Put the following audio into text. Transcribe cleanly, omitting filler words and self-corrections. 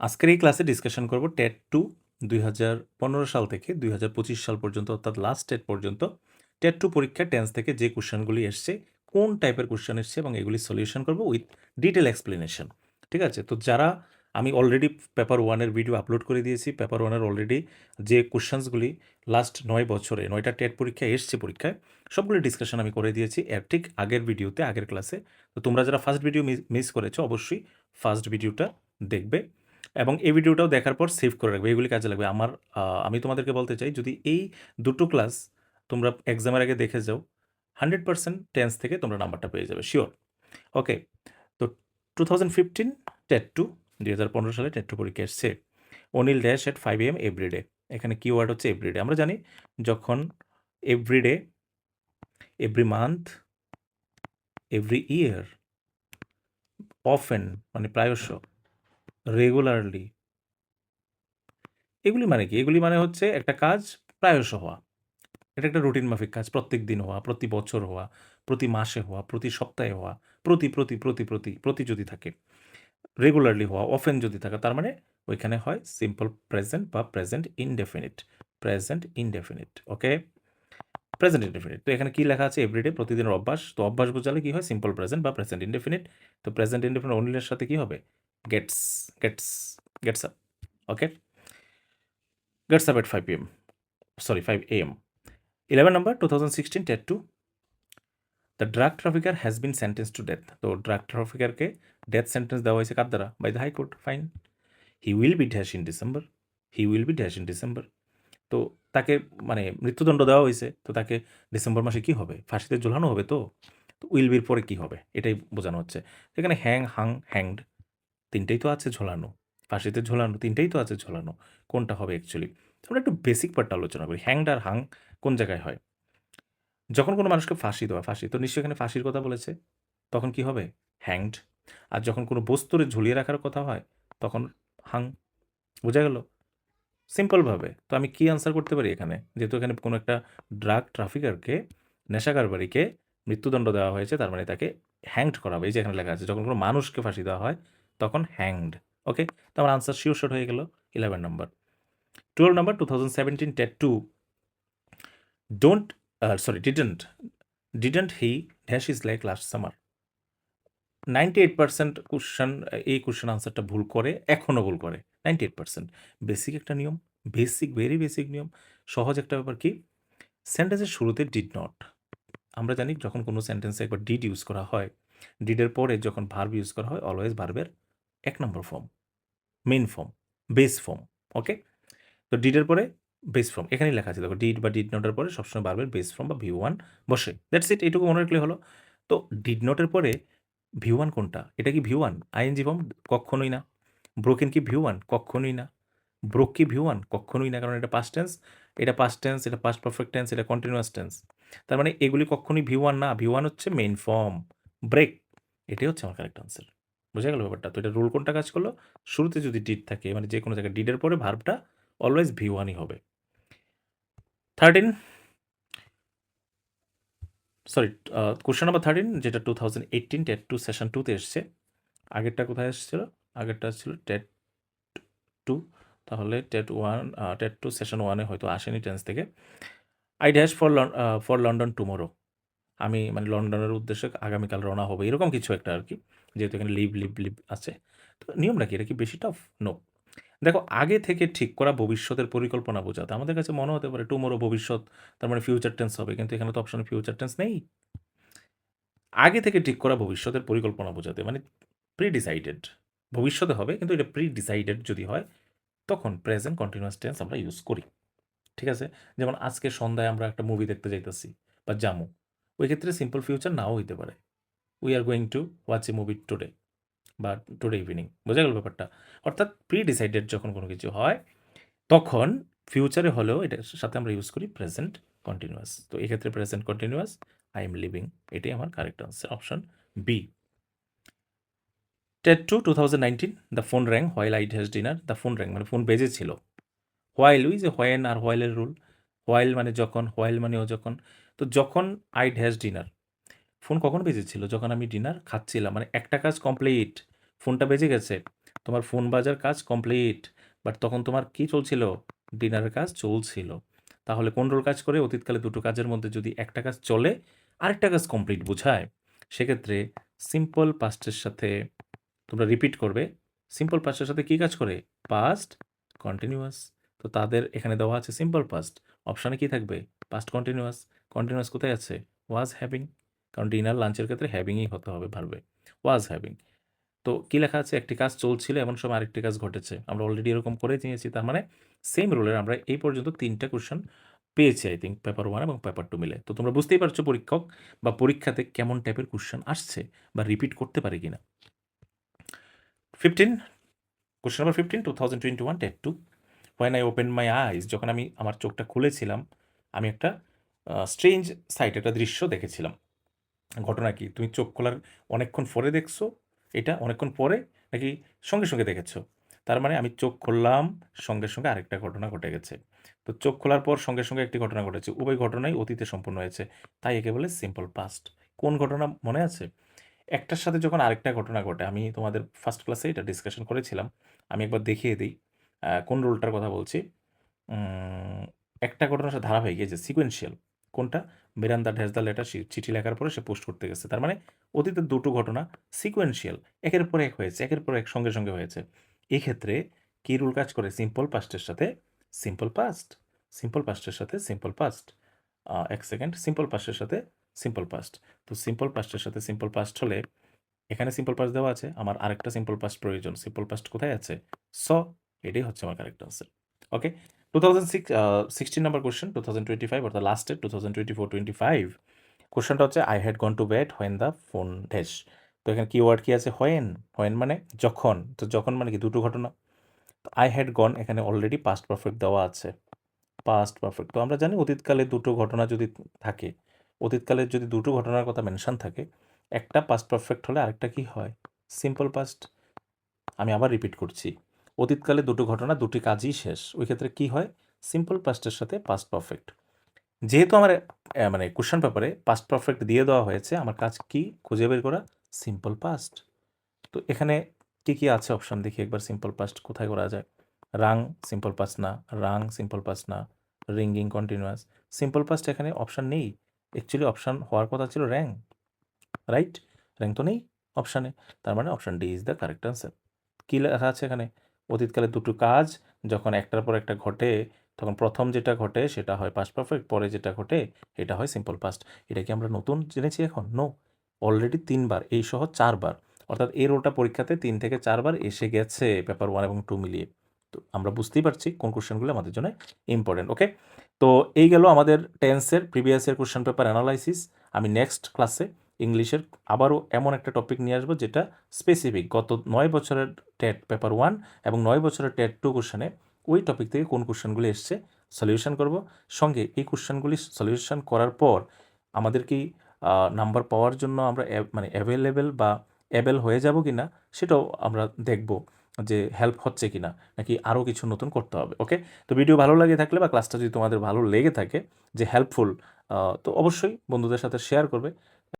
আজকের এই ক্লাসে ডিসকাশন করব টেট 2 2015 সাল থেকে 2025 সাল পর্যন্ত অর্থাৎ লাস্ট টেট পর্যন্ত টেট 2 পরীক্ষা টেন্স থেকে যে কোশ্চেনগুলি এসছে কোন টাইপের কোশ্চেন এসছে এবং এগুলি সলিউশন করব উইথ ডিটেল এক্সপ্লেনেশন। ঠিক আছে, তো যারা আমি অলরেডি পেপার ওয়ানের ভিডিও আপলোড করে দিয়েছি। পেপার ওয়ানের অলরেডি যে কোশ্চেন্সগুলি লাস্ট 9 বছরে 9টা টেট পরীক্ষা এসছে পরীক্ষায় সবগুলি ডিসকাশন আমি করে দিয়েছি এর ঠিক আগের ভিডিওতে, আগের ক্লাসে। তো তোমরা যারা ফার্স্ট ভিডিও মিস করেছো অবশ্যই ফার্স্ট ভিডিওটা দেখবে এবং এই ভিডিওটাও দেখার পর সেভ করে রাখবে, এগুলি কাজে লাগবে। আমি তোমাদেরকে বলতে চাই, যদি এই দুটো ক্লাস তোমরা এক্সামের আগে দেখে যাও 100% টেন্স থেকে তোমরা নাম্বারটা পেয়ে যাবে, শিওর। ওকে, তো 2015 টেট 2 2015 সালে টেট 2 পরীক্ষা এসছে। Anil dash at 5 AM everyday. এখানে কিওয়ার্ড হচ্ছে এভরিডে। আমরা জানি যখন everyday, every month, every year, often মানে প্রায়শ, রেগুলারলি, এগুলি মানে কি? এগুলি মানে হচ্ছে একটা কাজ প্রায়শ হওয়া। এটা একটা রুটিন মাফিক কাজ, প্রত্যেক দিন হওয়া, প্রতি বছর হওয়া, প্রতি মাসে হওয়া, প্রতি সপ্তাহে হওয়া, প্রতি যদি থাকে, রেগুলারলি হওয়া, অফেন যদি থাকে, তার মানে ওইখানে হয় সিম্পল প্রেজেন্ট বা প্রেজেন্ট ইনডেফিনিট। প্রেজেন্ট ইনডেফিনিট, ওকে, প্রেজেন্ট ইনডেফিনিট। তো এখানে কি লেখা আছে? এভরিডে, প্রতিদিনের অভ্যাস। তো অভ্যাস বোঝালে কি হয়? সিম্পল প্রেজেন্ট বা প্রেজেন্ট ইনডেফিনিট। তো প্রেজেন্ট ইনডেফিনিট অনিলের সাথে কি হবে? Gets, gets, gets up, okay, gets up at 5 PM, sorry 5 AM। 11 number 2016 TET 2, the drug trafficker has been sentence to death. তো ড্রাগ ট্রাফিকারকে ডেথ সেন্টেন্স দেওয়া হয়েছে কার দ্বারা? By the high court, fine. He will be dash in December, he will be dash in December. তো তাকে মানে মৃত্যুদণ্ড দেওয়া হয়েছে, তো তাকে ডিসেম্বর মাসে কি হবে? ফাঁসিতে ঝোলানো হবে। তো উইল বির পরে কি হবে এটাই বোঝানো হচ্ছে। এখানে হ্যাং, হাং, হ্যাংড তিনটেই তো আছে ঝোলানো, ফাঁসিতে ঝোলানো তিনটেই তো আছে ঝোলানো। কোনটা হবে অ্যাকচুয়ালি? আমরা একটু বেসিক পার্টটা আলোচনা করি। হ্যাংড আর হাং কোন জায়গায় হয়? যখন কোনো মানুষকে ফাঁসি দেওয়া, ফাঁসি তো নিশ্চয়ই এখানে ফাঁসির কথা বলেছে, তখন কি হবে? হ্যাংড। আর যখন কোনো বস্তুরে ঝুলিয়ে রাখার কথা হয় তখন হাং। বোঝা গেল সিম্পলভাবে? তো আমি কি আনসার করতে পারি এখানে? যেহেতু এখানে কোনো একটা ড্রাগ ট্রাফিকারকে, নেশা কারবারিকে মৃত্যুদণ্ড দেওয়া হয়েছে, তার মানে তাকে হ্যাংড করা হবে। এই যে এখানে লেখা আছে, যখন কোনো মানুষকে ফাঁসি দেওয়া হয় তখন হ্যাংড। ওকে, তো আমার আনসার শিওর শর্ট হয়ে গেল 11 নম্বর। 12 নম্বর 2017 TET 2, don't sorry didn't he dash is like last summer. 98% question, এই কোশ্চেন আনসারটা ভুল করে, এখনও ভুল করে 98%। বেসিক একটা নিয়ম, বেসিক, ভেরি বেসিক নিয়ম, সহজ একটা ব্যাপার। কি? সেন্টেন্সের শুরুতে ডিড নট। আমরা জানি যখন কোনো সেন্টেন্সে একবার ডিড ইউজ করা হয়, ডিডের পরে যখন ভার্ব ইউজ করা হয় অলওয়েজ ভার্বের 1 number form, main form, base form. Okay, তো ডিডের পরে বেস ফর্ম এখানেই লেখা আছে, দেখো ডিড বা ডিড নটের পরে সবসময় ভার্বের বেস ফর্ম বা V1 বসে। দ্যাটস ইট, এইটুকু মনে রাখলে হলো। তো ডিড নটের পরে V1 কোনটা? এটা কি V1? ING form? কক্ষণই না। ব্রোকেন কি V1? কক্ষণই না। ব্রোক কি V1? কক্ষণই না, কারণ এটা পাস্ট টেন্স, এটা পাস্ট টেন্স, এটা পাস্ট পারফেক্ট টেন্স, এটা কন্টিনিউয়াস টেন্স। তার মানে এগুলি কক্ষণই V1 না। V1 হচ্ছে মেইন ফর্ম, ব্রেক। এটাই হচ্ছে আমার কারেক্ট আনসার। বোঝা গেল ব্যাপারটা? তো এটা রুল কোনটা কাজ করলো? শুরুতে যদি ডিড থাকে, মানে যে কোনো জায়গায় ডিডের পরে ভার্বটা অলওয়েজ V1ই হবে। 13, সরি, কোশ্চেন নাম্বার 13, যেটা 2018 টেট 2 সেশন 2 তে এসছে। আগেরটা কোথায় এসেছিল? আগেরটা ছিল টেট 2, তাহলে টেট 1, টেট 2 সেশন 1 এ হয়তো আসেনি টেন্স থেকে। I dash for London tomorrow. আমি মানে লন্ডনের উদ্দেশ্যে আগামীকাল রওনা হবে, এরকম কিছু একটা আর কি, যেহেতু এখানে লিভ আছে। তো নিয়মটা কি? এটা কি বেশি টাফ? নো। দেখো, আগে থেকে ঠিক করা ভবিষ্যতের পরিকল্পনা বোঝাতে আমাদের কাছে মনে হতে পারে টুমোরো ভবিষ্যৎ, তার মানে ফিউচার টেন্স হবে, কিন্তু এখানে তো অপশনে ফিউচার টেন্স নেই। আগে থেকে ঠিক করা ভবিষ্যতের পরিকল্পনা বোঝাতে মানে প্রি ডিসাইডেড, ভবিষ্যতে হবে কিন্তু এটা প্রি ডিসাইডেড যদি হয় তখন প্রেজেন্ট কন্টিনিউয়াস টেন্স আমরা ইউজ করি। ঠিক আছে, যেমন আজকে সন্ধ্যায় আমরা একটা মুভি দেখতে যাইতেছি বা যামু, ওই ক্ষেত্রে সিম্পল ফিউচার নাও হইতে পারে। We are going to watch A movie today বা টুডে ইভিনিং। বোঝা গেল ব্যাপারটা? অর্থাৎ প্রি ডিসাইডেড যখন কোনো কিছু হয় তখন ফিউচারে হলেও এটার সাথে আমরা ইউজ করি প্রেজেন্ট কন্টিনিউয়াস। তো এক্ষেত্রে present continuous, I am living, এটাই আমার correct answer, option B. TET 2 2019, the phone rang while I has dinner. The phone rang মানে ফোন বেজেছিল। হোয়াইল, ওই যে হোয়েন আর হোয়াইলের রুল, হোয়াইল মানে যখন, হোয়াইল মানেও যখন। তো যখন আই হ্যাজ ডিনার, ফোন কখন বেজেছিল? যখন আমি ডিনার খাচ্ছিলাম, মানে একটা কাজ কমপ্লিট, ফোনটা বেজে গেছে। তোমার ফোন বাজার কাজ কমপ্লিট, বাট তখন তোমার কি চলছিল? ডিনারের কাজ চলছিল। তাহলে কোন রোল কাজ করে? অতীতকালে দুটো কাজের মধ্যে যদি একটা কাজ চলে আরেকটা কাজ কমপ্লিট বোঝায়, সেক্ষেত্রে সিম্পল পাস্টের সাথে তোমরা রিপিট করবে। সিম্পল পাস্টের সাথে কি কাজ করে? Past continuous. তো তাদের এখানে দেওয়া আছে সিম্পল পাস্ট, অপশানে কি থাকবে? Past continuous. কন্টিনিউয়াস কোথায় আছে? ওয়াজ হ্যাভিং, কারণ ডিনার লাঞ্চের ক্ষেত্রে হ্যাভিংই হতে হবে ভার্বে, ওয়াজ হ্যাভিং। তো কি লেখা আছে? একটি কাজ চলছিল এমন সময় আরেকটি কাজ ঘটেছে। আমরা অলরেডি এরকম করে নিয়েছি, তার মানে সেম রুলের আমরা এই পর্যন্ত 3টা কোয়েশ্চেন পেয়েছি আই থিঙ্ক, পেপার 1 এবং পেপার 2 মিলে। তো তোমরা বুঝতেই পারছো পরীক্ষক বা পরীক্ষাতে কেমন টাইপের কোয়েশ্চেন আসছে বা রিপিট করতে পারে কিনা। 15, question number 15, 2021 TET 2। When I open my eyes, যখন আমি আমার চোখটা খুলেছিলাম, আমি একটা স্ট্রেঞ্জ সাইট, একটা দৃশ্য দেখেছিলাম। ঘটনা কি? তুমি চোখ খোলার অনেকক্ষণ পরে দেখছো এটা? অনেকক্ষণ পরে নাকি সঙ্গে, সঙ্গে দেখেছো? তার মানে আমি চোখ খুললাম, সঙ্গে, সঙ্গে আরেকটা ঘটনা ঘটে গেছে। তো চোখ খোলার পর সঙ্গে, সঙ্গে একটি ঘটনা ঘটেছে। উভয় ঘটনাই অতীতে সম্পন্ন হয়েছে। তাই একে বলে সিম্পল পাস্ট। কোন ঘটনা মনে আছে? একটার সাথে যখন আরেকটা ঘটনা ঘটে, আমি তোমাদের ফার্স্ট ক্লাসে এটা ডিসকাশন করেছিলাম। আমি একবার দেখিয়ে দিই কোন রুলটার কথা বলছি। একটা ঘটনার সাথে ধারাবাহিক, এই যে সিকোয়েন্সিয়াল। কোনটা? মিরান্দা ড্যাশ দ্য লেটার, চিঠি লেখার পরে সে পোস্ট করতে গেছে। তার মানে অতীতের দুটো ঘটনা সিকোয়েন্সিয়াল, একের পর এক হয়েছে, একের পর এক সঙ্গে, সঙ্গে হয়েছে। এক্ষেত্রে কি রুল কাজ করে? সিম্পল পাস্টের সাথে সিম্পল পাস্ট, সিম্পল পাস্টের সাথে সিম্পল পাস্ট। এক সেকেন্ড, সিম্পল পাস্টের সাথে সিম্পল পাস্ট। তো সিম্পল পাস্টের সাথে সিম্পল পাস্ট হলে এখানে সিম্পল পাস্ট দেওয়া আছে, আমার আরেকটা সিম্পল পাস্ট প্রয়োজন। সিম্পল পাস্ট কোথায় আছে? স, এটাই হচ্ছে আমার কারেক্ট আনসার। ওকে, 2016 নাম্বার কোয়েশ্চেন, 2025 অর্থাৎ লাস্টের 2024-25 কোয়েশ্চেনটা হচ্ছে I had gone to bed when the phone dash. তো এখানে কিওয়ার্ড কি আছে? হোয়েন। হোয়েন মানে যখন। তো যখন মানে কি? দুটো ঘটনা। আই হ্যাড গন এখানে অলরেডি পাস্ট পারফেক্ট দেওয়া আছে, পাস্ট পারফেক্ট। তো আমরা জানি অতীতকালে দুটো ঘটনা যদি থাকে, অতীতকালে যদি দুটো ঘটনার কথা মেনশন থাকে, একটা পাস্ট পারফেক্ট হলে আরেকটা কি হয়? Simple past. আমি আবার রিপিট করছি, অতীতকালে দুটো ঘটনা, দুটি কাজই শেষ, ওই ক্ষেত্রে কি হয়? সিম্পল পাস্টের সাথে পাস্ট পারফেক্ট। যেহেতু আমার মানে কোশ্চেন পেপারে পাস্ট পারফেক্ট দিয়ে দেওয়া হয়েছে, আমার কাজ কি? খুঁজে বের করা সিম্পল পাস্ট। তো এখানে কি, কি আছে অপশন দেখি একবার। সিম্পল পাস্ট কোথায় করা যায়? রাং সিম্পল পাস্ট না, রাং সিম্পল পাস্ট না, রিঙ্গিং কন্টিনিউয়াস। সিম্পল পাস্ট এখানে অপশান নেই। অ্যাকচুয়ালি অপশান হওয়ার কথা ছিল র্যাং, রাইট? র্যাং তো নেই অপশানে। তার মানে option D is the correct answer. কী লেখা আছে এখানে? অতীতকালে দুটো কাজ যখন একটার পর একটা ঘটে, তখন প্রথম যেটা ঘটে সেটা হয় পাস্ট পারফেক্ট, পরে যেটা ঘটে এটা হয় সিম্পল পাস্ট। এটা কি আমরা নতুন জেনেছি এখন? নো, অলরেডি 3 বার, এই সহ 4 বার। অর্থাৎ এই রোলটা পরীক্ষাতে 3 থেকে 4 বার এসে গেছে পেপার 1 এবং 2 মিলিয়ে। তো আমরা বুঝতেই পারছি কোন কোশ্চেনগুলো আমাদের জন্য ইম্পর্টেন্ট। ওকে, তো এই গেল আমাদের টেন্সের previous year question paper analysis. আমি নেক্সট ক্লাসে ইংলিশের আবারও এমন একটা টপিক নিয়ে আসবো যেটা স্পেসিফিক গত 9 বছরের টেট পেপার 1 এবং 9 বছরের টেট 2 কোশ্চেনে ওই টপিক থেকে কোন কোশ্চেনগুলি এসছে সলিউশন করব। সঙ্গে এই কোশ্চেনগুলি সলিউশন করার পর আমাদের কি নাম্বার পাওয়ার জন্য আমরা মানে অ্যাভেলেবেল বা অ্যাবেল হয়ে যাব কি না সেটাও আমরা দেখব, যে হেল্প হচ্ছে কি না, নাকি আরও কিছু নতুন করতে হবে। ওকে, তো ভিডিও ভালো লাগে থাকলে বা ক্লাসটা যদি তোমাদের ভালো লেগে থাকে, যে হেল্পফুল, তো অবশ্যই বন্ধুদের সাথে শেয়ার করবে।